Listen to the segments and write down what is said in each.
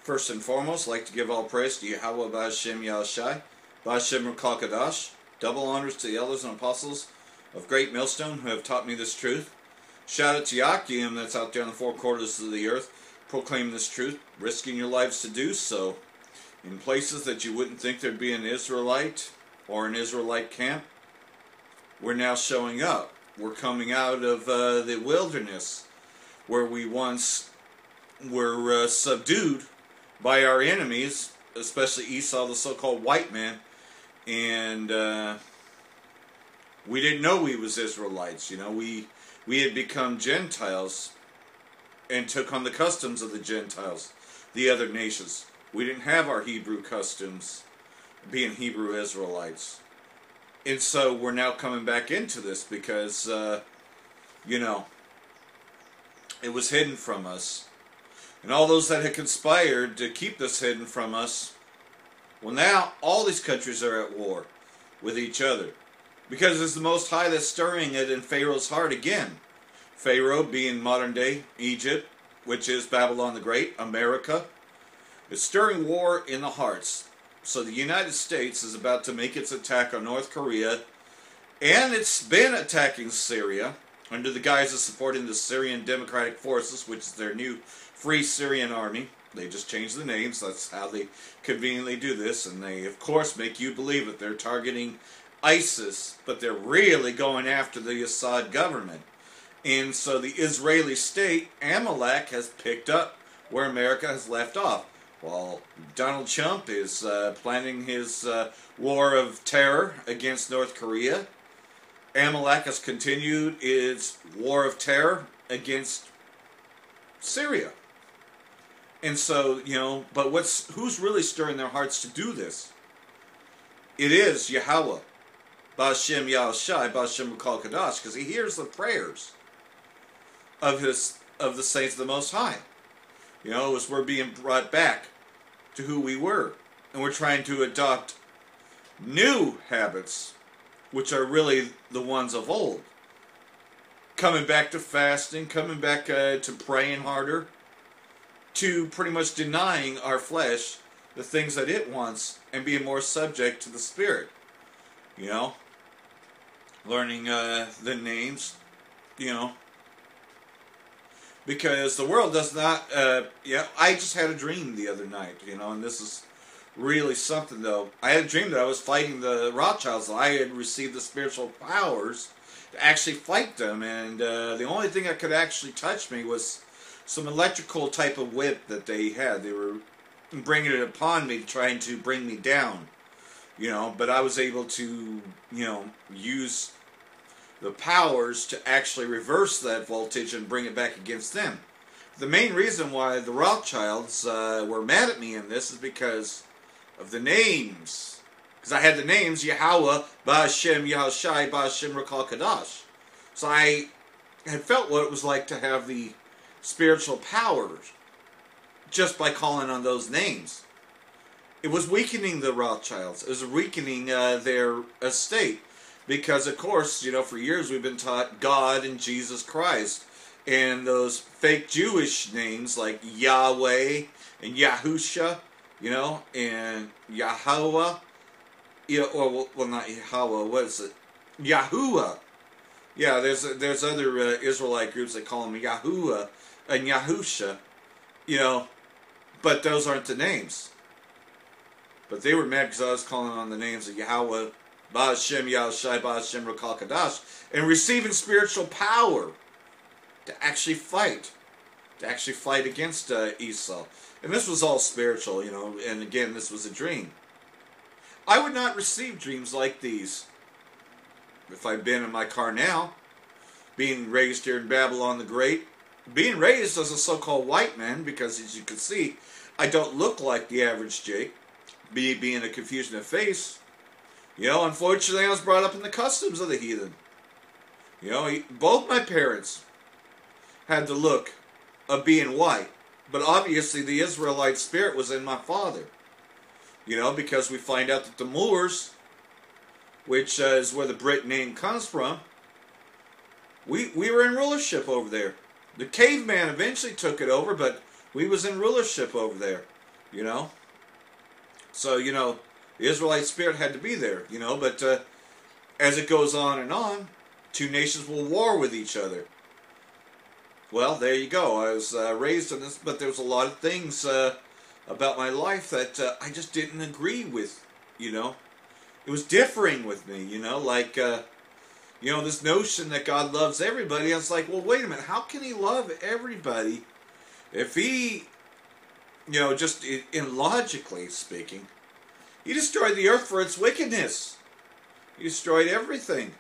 First and foremost, I'd like to give all praise to Yahweh Ba'Shem Yahushai, Ba'Shem Rakal Kadash. Double honors to the elders and apostles of Great Millstone who have taught me this truth. Shout out to Yakim that's out there in the four quarters of the earth, proclaiming this truth, risking your lives to do so. In places that you wouldn't think there'd be an Israelite or an Israelite camp, we're now showing up. We're coming out of the wilderness where we once were subdued by our enemies, especially Esau, the so-called white man, and we didn't know we was Israelites. You know, we had become Gentiles and took on the customs of the Gentiles, the other nations. We didn't have our Hebrew customs, being Hebrew Israelites. And so we're now coming back into this because, you know, it was hidden from us. And all those that had conspired to keep this hidden from us, well, now all these countries are at war with each other. Because it's the Most High that's stirring it in Pharaoh's heart again. Pharaoh being modern day Egypt, which is Babylon the Great, America, is stirring war in the hearts. So the United States is about to make its attack on North Korea, and it's been attacking Syria under the guise of supporting the Syrian Democratic Forces, which is their new Free Syrian Army. They just changed the names. That's how they conveniently do this. And they, of course, make you believe that they're targeting ISIS, but they're really going after the Assad government. And so the Israeli state, Amalek, has picked up where America has left off. While Donald Trump is planning his war of terror against North Korea, Amalek has continued its war of terror against Syria. And so, you know, but who's really stirring their hearts to do this? It is Yahweh, Ba'Shem Yahushai, Ba'Shem Rakal Kadash, because he hears the prayers of the saints of the Most High. You know, as we're being brought back to who we were. And we're trying to adopt new habits, which are really the ones of old. Coming back to fasting, coming back to praying harder, to pretty much denying our flesh the things that it wants and being more subject to the Spirit. You know, learning the names, you know, because the world does not, yeah, I just had a dream the other night, you know, and this is really something, though. I had a dream that I was fighting the Rothschilds, that I had received the spiritual powers to actually fight them, and the only thing that could actually touch me was some electrical type of whip that they had. They were bringing it upon me, trying to bring me down, you know, but I was able to, you know, use the powers to actually reverse that voltage and bring it back against them. The main reason why the Rothschilds were mad at me in this is because of the names. Because I had the names Yahweh, Ba'Shem Yahushai, Ba'Shem Rakal Kadash. So I had felt what it was like to have the spiritual powers just by calling on those names. It was weakening the Rothschilds. It was weakening their estate. Because, of course, you know, for years we've been taught God and Jesus Christ. And those fake Jewish names like Yahweh and Yahusha, you know, and Yahweh. You know, or, well, not Yahweh, what is it? Yahuwah. Yeah, there's other Israelite groups that call him Yahuwah and Yahusha, you know, but those aren't the names. But they were mad because I was calling on the names of Yahweh, Ba'Shem Yahushai, Ba'Shem Rakal Kadash, and receiving spiritual power to actually fight against Esau. And this was all spiritual, you know, and again, this was a dream. I would not receive dreams like these if I'd been in my car now, being raised here in Babylon the Great, being raised as a so-called white man, because as you can see, I don't look like the average Jake, being a confusion of face. You know, unfortunately, I was brought up in the customs of the heathen. You know, both my parents had the look of being white, but obviously the Israelite spirit was in my father. You know, because we find out that the Moors, which is where the Brit name comes from, we were in rulership over there. The caveman eventually took it over, but we was in rulership over there. you know. So, the Israelite spirit had to be there, but as it goes on, two nations will war with each other. Well, there you go. I was raised in this, but there was a lot of things about my life that I just didn't agree with, It was differing with me, like, this notion that God loves everybody. I was like, well, wait a minute. How can he love everybody if he, just in logically speaking, he destroyed the earth for its wickedness. He destroyed everything.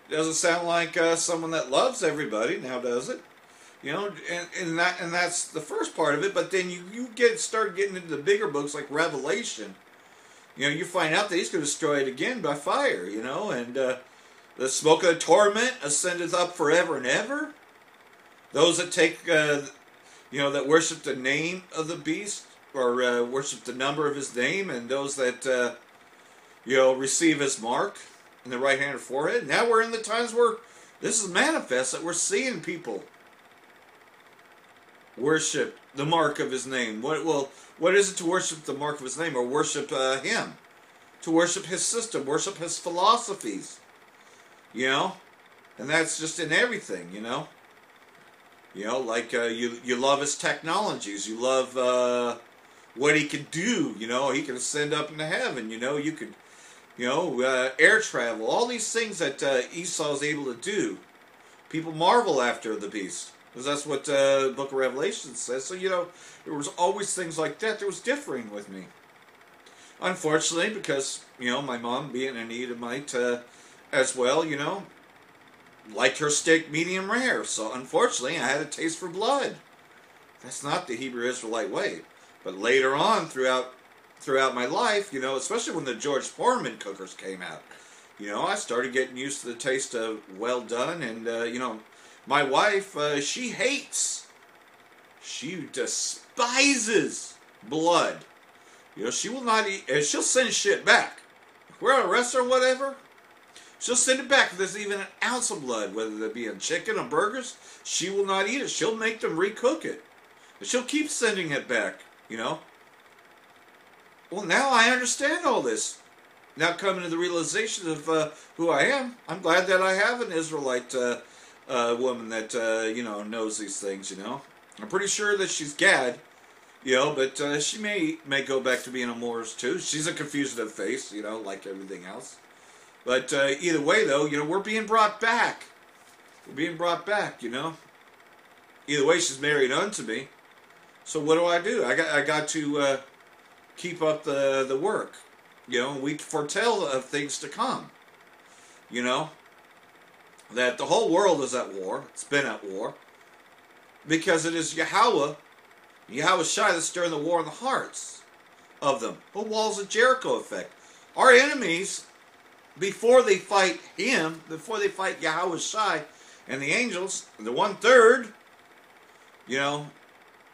Doesn't sound like someone that loves everybody, now does it? And that's the first part of it. But then you start getting into the bigger books like Revelation. You find out that he's going to destroy it again by fire. And the smoke of the torment ascendeth up forever and ever. Those that take, that worship the name of the beast, or worship the number of his name, and those that, receive his mark in the right hand or forehead. Now we're in the times where this is manifest, that we're seeing people worship the mark of his name. What is it to worship the mark of his name, or worship him? To worship his system, worship his philosophies, and that's just in everything, like you love his technologies, you love what he can do, he can ascend up into heaven, you could, air travel, all these things that Esau is able to do. People marvel after the beast, because that's what the book of Revelation says. So, there was always things like that was differing with me. Unfortunately, because, my mom, being an Edomite as well, liked her steak medium rare. So, unfortunately, I had a taste for blood. That's not the Hebrew Israelite way. But later on, throughout my life, especially when the George Foreman cookers came out, I started getting used to the taste of well done. And, my wife, she despises blood. She will not eat, and she'll send shit back. If we're at a restaurant or whatever, she'll send it back if there's even an ounce of blood, whether it be in chicken or burgers. She will not eat it. She'll make them recook it. And she'll keep sending it back, Well, now I understand all this. Now coming to the realization of who I am, I'm glad that I have an Israelite woman that, knows these things, I'm pretty sure that she's Gad, but she may go back to being a Moors too. She's a confusion of face, like everything else. But either way, though, we're being brought back. We're being brought back, Either way, she's married unto me. So what do? I got to keep up the work. We foretell of things to come. That the whole world is at war. It's been at war. Because it is Yahweh Shai that's stirring the war in the hearts of them. The walls of Jericho effect. Our enemies, before they fight him, before they fight Yahweh Shai and the angels, the 1/3,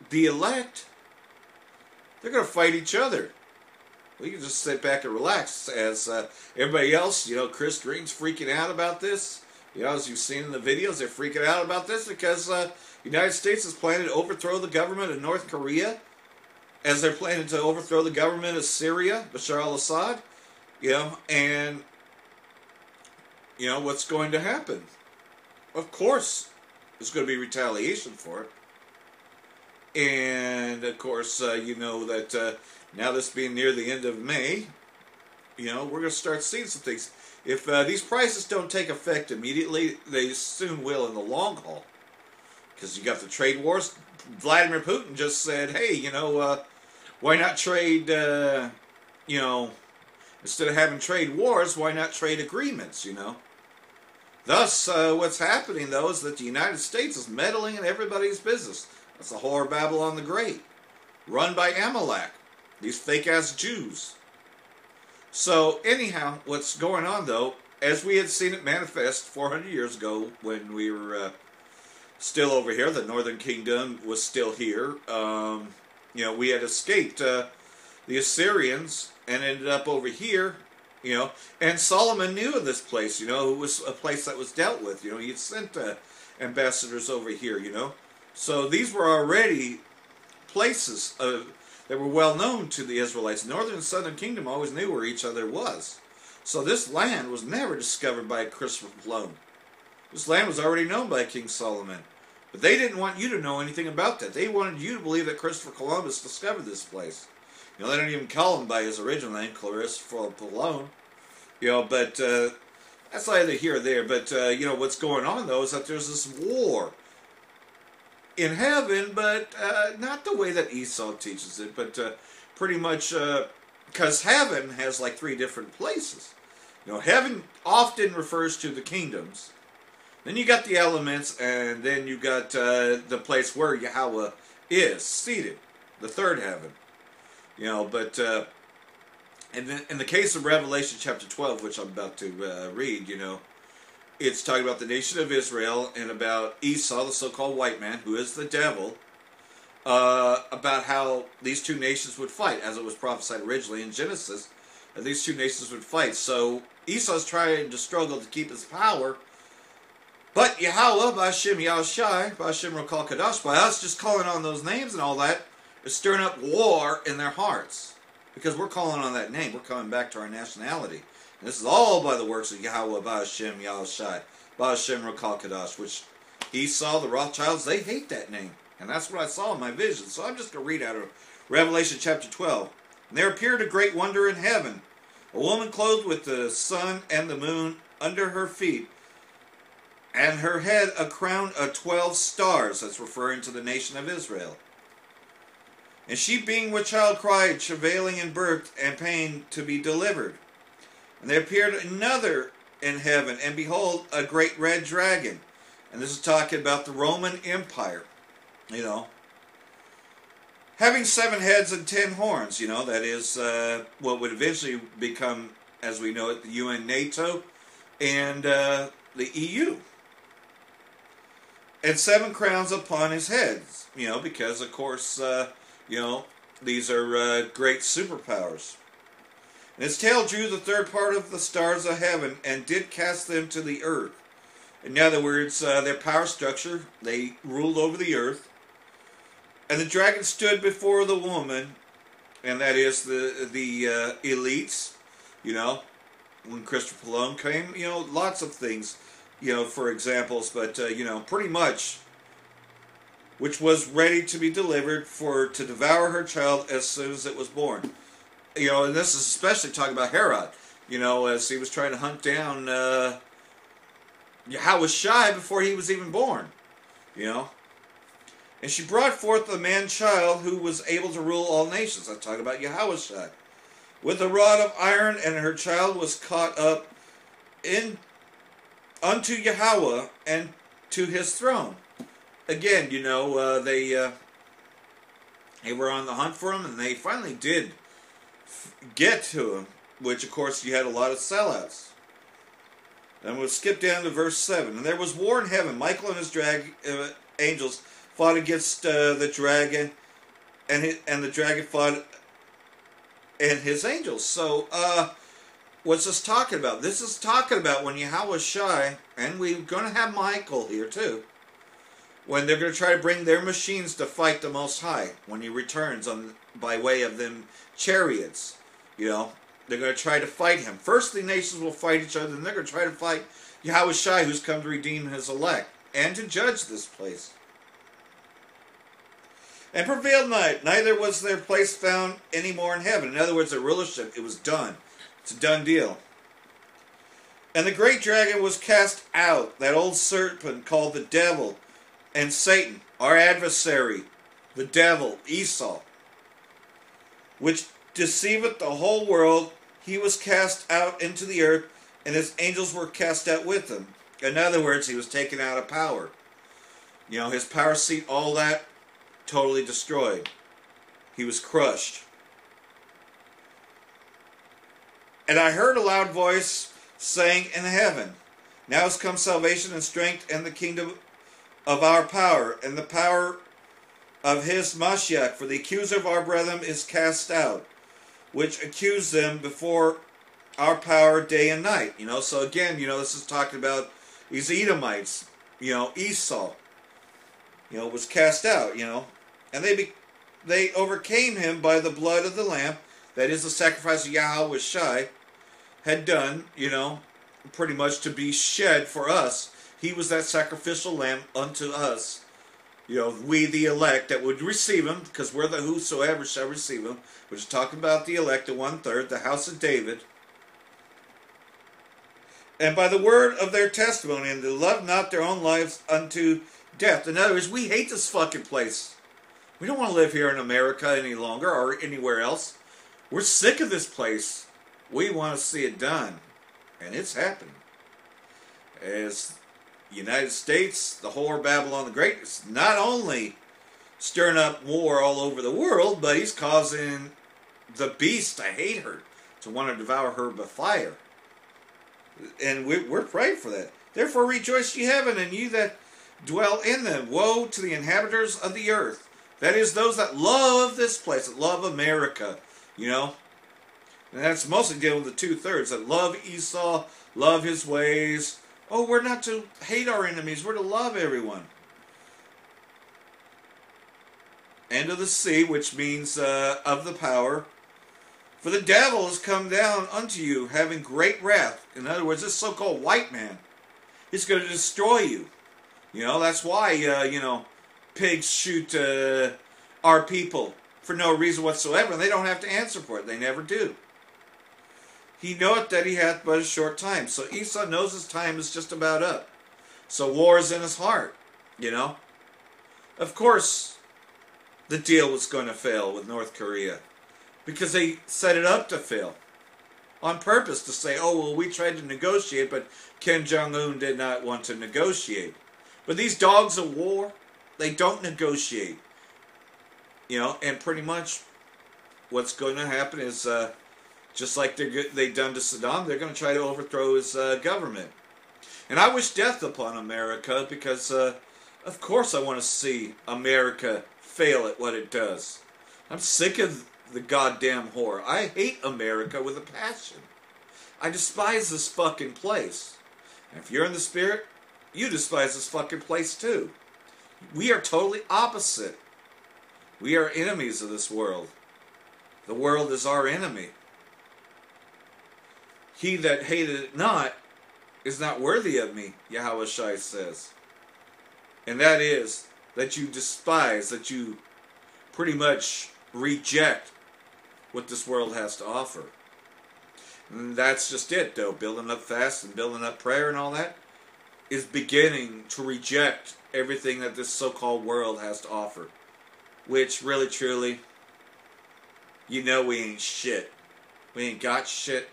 the elect, they're going to fight each other. We can just sit back and relax as everybody else, Chris Green's freaking out about this. As you've seen in the videos, they're freaking out about this because the United States is planning to overthrow the government of North Korea, as they're planning to overthrow the government of Syria, Bashar al-Assad, and, what's going to happen? Of course, there's going to be retaliation for it. And, of course, that now this being near the end of May, we're going to start seeing some things. If these prices don't take effect immediately, they soon will in the long haul. Because you got the trade wars. Vladimir Putin just said, hey, why not trade, instead of having trade wars, why not trade agreements, Thus, what's happening, though, is that the United States is meddling in everybody's business. That's the whore of Babylon the Great, run by Amalek, these fake-ass Jews. So, anyhow, what's going on, though, as we had seen it manifest 400 years ago when we were still over here, the Northern Kingdom was still here, we had escaped the Assyrians and ended up over here, and Solomon knew of this place, it was a place that was dealt with, he had sent ambassadors over here, So these were already places that were well known to the Israelites. Northern and Southern Kingdom always knew where each other was. So this land was never discovered by Christopher Columbus. This land was already known by King Solomon. But they didn't want you to know anything about that. They wanted you to believe that Christopher Columbus discovered this place. You know, they don't even call him by his original name, Christopher Columbus. You know, but that's either here or there. But, you know, what's going on, though, is that there's this war in heaven, but not the way that Esau teaches it, but pretty much, because heaven has like 3 different places. You know, heaven often refers to the kingdoms. Then you got the elements, and then you got the place where Yahweh is seated, the 3rd heaven. You know, but in the case of Revelation chapter 12, which I'm about to read, you know, it's talking about the nation of Israel and about Esau, the so-called white man, who is the devil, about how these 2 nations would fight, as it was prophesied originally in Genesis, that these 2 nations would fight. So Esau's trying to struggle to keep his power, but Yahweh, Ba'ashem Yahushai, Ba'ashem Rokal Kadash, by us just calling on those names and all that, is stirring up war in their hearts. Because we're calling on that name. We're coming back to our nationality. And this is all by the works of Yahweh, Ba'ashem Yahushai, Ba'ashem Rokal Kadash, which Esau, the Rothschilds, they hate that name. And that's what I saw in my vision. So I'm just going to read out of Revelation chapter 12. And there appeared a great wonder in heaven, a woman clothed with the sun and the moon under her feet, and her head a crown of 12 stars. That's referring to the nation of Israel. And she being with child cried, travailing in birth and pain to be delivered. And there appeared another in heaven, and behold, a great red dragon. And this is talking about the Roman Empire, you know. Having 7 heads and 10 horns, you know, that is what would eventually become, as we know it, the UN, NATO, and the EU. And 7 crowns upon his heads, you know, because, of course, you know, these are great superpowers. And his tail drew the 3rd part of the stars of heaven and did cast them to the earth. In other words, their power structure, they ruled over the earth. And the dragon stood before the woman, and that is the elites, you know, when Christopher Columbus came, you know, lots of things, you know, for examples, but, you know, pretty much, which was ready to be delivered to devour her child as soon as it was born. You know, and this is especially talking about Herod, you know, as he was trying to hunt down Yahushai before he was even born, you know. And she brought forth the man-child who was able to rule all nations. I'm talking about Yahushai. With a rod of iron, and her child was caught up unto Yahweh and to his throne. Again, you know, they were on the hunt for him, and they finally did get to him, which, of course, you had a lot of sellouts. And we'll skip down to verse 7. And there was war in heaven. Michael and his angels fought against the dragon, and the dragon fought and his angels. So, what's this talking about? This is talking about when Yahushai, and we're going to have Michael here too, when they're going to try to bring their machines to fight the Most High, when he returns by way of them chariots, you know, they're going to try to fight him. First, the nations will fight each other, and they're going to try to fight Yahushai, who's come to redeem his elect, and to judge this place. And prevailed not, neither was their place found any more in heaven. In other words, their rulership, it was done. It's a done deal. And the great dragon was cast out, that old serpent called the devil and Satan, our adversary, the devil, Esau, which deceiveth the whole world. He was cast out into the earth, and his angels were cast out with him. In other words, he was taken out of power. You know, his power seat, all that, totally destroyed. He was crushed. And I heard a loud voice saying in heaven, now has come salvation and strength and the kingdom of our power, and the power of his Mashiach, for the accuser of our brethren is cast out, which accused them before our power day and night. You know, so again, you know, this is talking about these Edomites, you know, Esau, you know, was cast out, you know, and they overcame him by the blood of the Lamb, that is the sacrifice of Yahweh Shai, had done, pretty much to be shed for us. He was that sacrificial lamb unto us. We the elect that would receive him, because we're the whosoever shall receive him, which is talking about the elect, the 1/3, the house of David. And by the word of their testimony, and they loved not their own lives unto death. In other words, we hate this fucking place. We don't want to live here in America any longer or anywhere else. We're sick of this place. We want to see it done. And it's happening. As the United States, the whore Babylon the Great, is not only stirring up war all over the world, but he's causing the beast to hate her, to want to devour her by fire. And we're praying for that. Therefore rejoice ye heaven, and you that dwell in them. Woe to the inhabitants of the earth. That is, those that love this place, that love America, And that's mostly dealing with the 2/3 that love Esau, love his ways. Oh, we're not to hate our enemies. We're to love everyone. And of the sea, which means of the power. For the devil has come down unto you, having great wrath. In other words, this so-called white man, he's going to destroy you. That's why, pigs shoot our people for no reason whatsoever. And they don't have to answer for it. They never do. He knoweth that he hath but a short time. So Esau knows his time is just about up. So war is in his heart, Of course, the deal was going to fail with North Korea. Because they set it up to fail. On purpose to say, oh, well, we tried to negotiate, but Kim Jong-un did not want to negotiate. But these dogs of war, they don't negotiate. And pretty much what's going to happen is... just like they done to Saddam, they're going to try to overthrow his government. And I wish death upon America because, of course, I want to see America fail at what it does. I'm sick of the goddamn whore. I hate America with a passion. I despise this fucking place. And if you're in the spirit, you despise this fucking place too. We are totally opposite. We are enemies of this world. The world is our enemy. He that hated it not is not worthy of me, Yahweh Shai says. And that is that you despise, that you pretty much reject what this world has to offer. And that's just it, though. Building up fast and building up prayer and all that is beginning to reject everything that this so-called world has to offer. Which, really, truly, we ain't shit. We ain't got shit.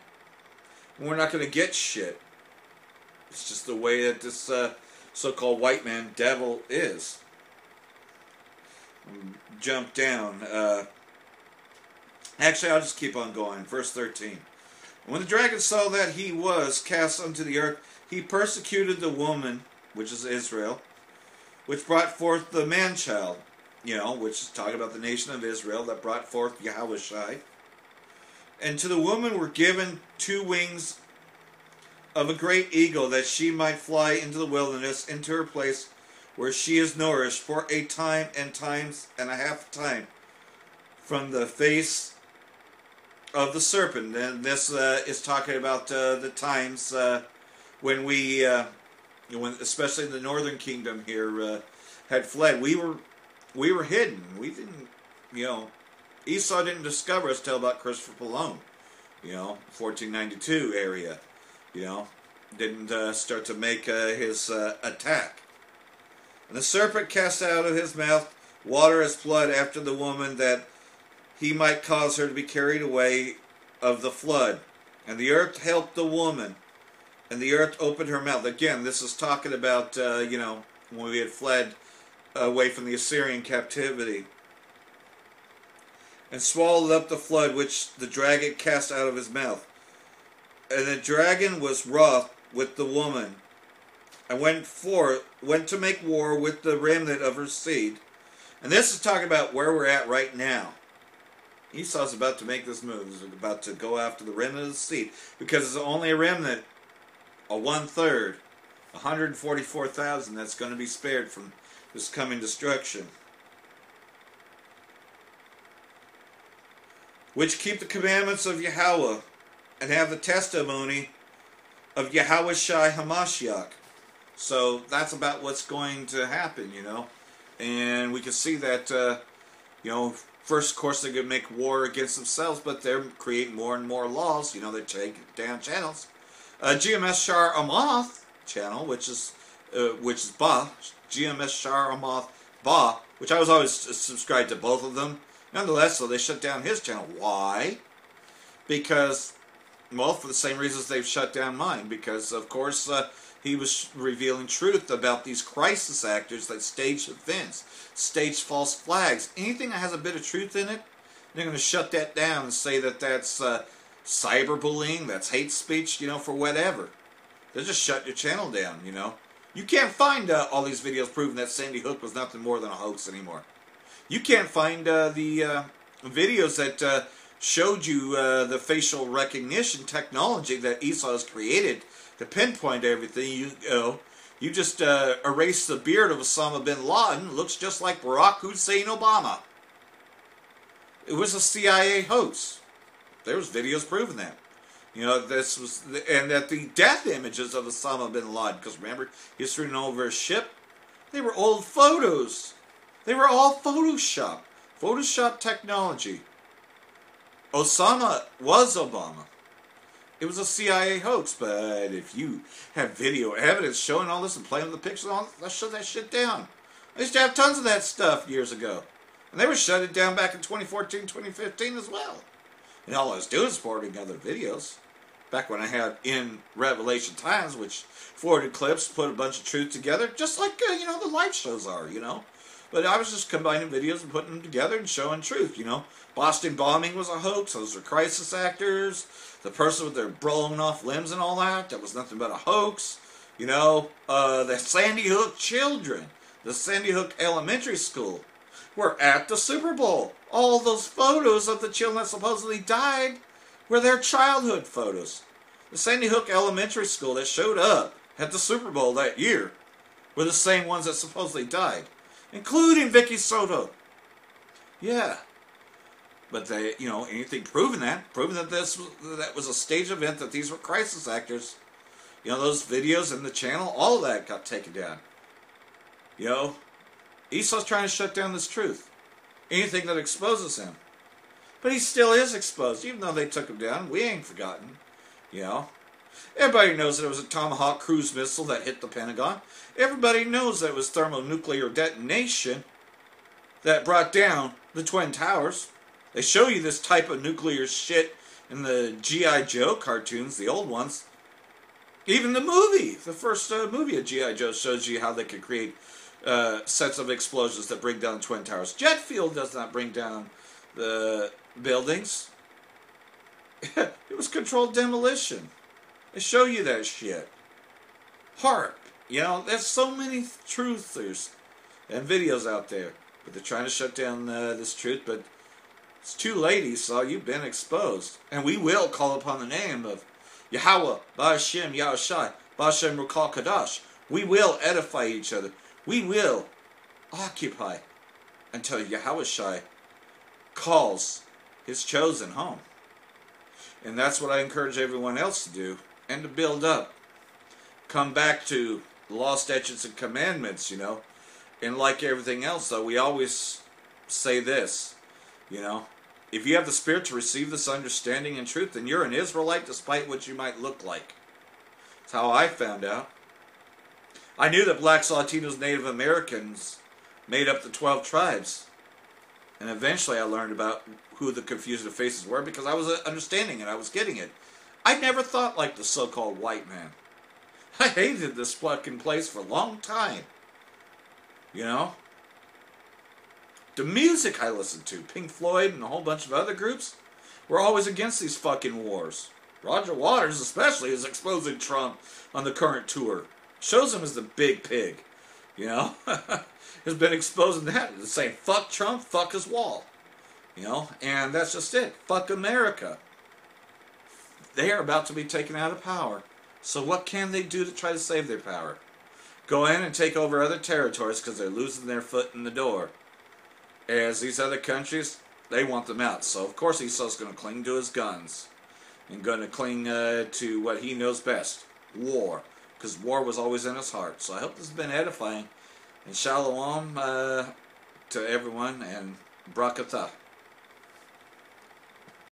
We're not going to get shit. It's just the way that this so-called white man devil is. Jump down. Actually, I'll just keep on going. Verse 13. When the dragon saw that he was cast unto the earth, he persecuted the woman, which is Israel, which brought forth the man-child, which is talking about the nation of Israel that brought forth Yahweh Shai. And to the woman were given 2 wings of a great eagle, that she might fly into the wilderness, into her place where she is nourished for a time and times and a half time from the face of the serpent. And this is talking about the times when we, when especially in the northern kingdom here, had fled. We were hidden. We didn't, Esau didn't discover us till about Christopher Columbus, 1492 area, didn't start to make his attack. And the serpent cast out of his mouth water as flood after the woman, that he might cause her to be carried away of the flood. And the earth helped the woman, and the earth opened her mouth. Again, this is talking about, when we had fled away from the Assyrian captivity. And swallowed up the flood which the dragon cast out of his mouth. And the dragon was wroth with the woman, and went to make war with the remnant of her seed. And this is talking about where we're at right now. Esau's about to make this move. He's about to go after the remnant of the seed, because it's only a remnant, a 1/3, 144,000 that's going to be spared from this coming destruction. which keep the commandments of Yahweh and have the testimony of Yahweh Shai Hamashiach. So that's about what's going to happen, you know. And we can see that, you know, first, of course, they're going to make war against themselves, but they're creating more and more laws. You know, they're taking down channels. GMS Shar Amoth channel, which is Ba, GMS Shar Amoth Ba, which I was always subscribed to both of them. Nonetheless, so they shut down his channel. Why? Because, well, for the same reasons they've shut down mine. Because, of course, he was revealing truth about these crisis actors that stage events, stage false flags. Anything that has a bit of truth in it, they're going to shut that down and say that that's cyberbullying, that's hate speech, you know, for whatever. They'll just shut your channel down, you know. You can't find all these videos proving that Sandy Hook was nothing more than a hoax anymore. You can't find the videos that showed you the facial recognition technology that Esau has created to pinpoint everything. You just erase the beard of Osama bin Laden. It looks just like Barack Hussein Obama. It was a CIA hoax. There was videos proving that. You know, this was, and that the death images of Osama bin Laden, because remember, he was thrown over a ship. They were old photos. They were all Photoshop. Photoshop technology. Osama was Obama. It was a CIA hoax, but if you have video evidence showing all this and playing with the pictures on, let's shut that shit down. I used to have tons of that stuff years ago. And they were shut it down back in 2014, 2015 as well. And all I was doing is forwarding other videos. Back when I had In Revelation Times, which forwarded clips, put a bunch of truth together, just like, you know, the live shows are, you know. But I was just combining videos and putting them together and showing truth, you know. Boston bombing was a hoax. Those were crisis actors. The person with their blown off limbs and all that was nothing but a hoax. You know, the Sandy Hook children, the Sandy Hook Elementary School, were at the Super Bowl. All those photos of the children that supposedly died were their childhood photos. The Sandy Hook Elementary School that showed up at the Super Bowl that year were the same ones that supposedly died, including Vicky Soto. Yeah. But they, you know, anything proving that that was a stage event, that these were crisis actors. You know, those videos in the channel, all of that got taken down. You know, Esau's trying to shut down this truth. Anything that exposes him. But he still is exposed, even though they took him down. We ain't forgotten. You know. Everybody knows that it was a Tomahawk cruise missile that hit the Pentagon. Everybody knows that it was thermonuclear detonation that brought down the Twin Towers. They show you this type of nuclear shit in the G.I. Joe cartoons, the old ones. Even the movie, the first movie of G.I. Joe, shows you how they can create sets of explosions that bring down the Twin Towers. Jet fuel does not bring down the buildings. It was controlled demolition. They show you that shit. HAARP. You know, there's so many truthers and videos out there. But they're trying to shut down this truth, but it's too late, Esau. You've been exposed. And we will call upon the name of Yahweh, Ba'ashem, Yahushai, Ba'ashem Rukal Kadash. We will edify each other. We will occupy until Yahushai calls his chosen home. And that's what I encourage everyone else to do, and to build up. Come back to the law, statutes, and commandments, you know. And like everything else, though, we always say this, you know. If you have the Spirit to receive this understanding and truth, then you're an Israelite despite what you might look like. That's how I found out. I knew that blacks, Latinos, Native Americans made up the 12 tribes. And eventually I learned about who the confusion faces were, because I was understanding it. I was getting it. I never thought like the so-called white man. I hated this fucking place for a long time. You know? The music I listened to, Pink Floyd and a whole bunch of other groups, were always against these fucking wars. Roger Waters especially is exposing Trump on the current tour. Shows him as the big pig. You know? Has been exposing that. Saying, fuck Trump, fuck his wall. You know? And that's just it. Fuck America. They are about to be taken out of power. So what can they do to try to save their power? Go in and take over other territories because they're losing their foot in the door. As these other countries they want them out. So of course Esau's going to cling to his guns and going to cling to what he knows best, war, because war was always in his heart. So I hope this has been edifying, and shalom to everyone, and brakatah.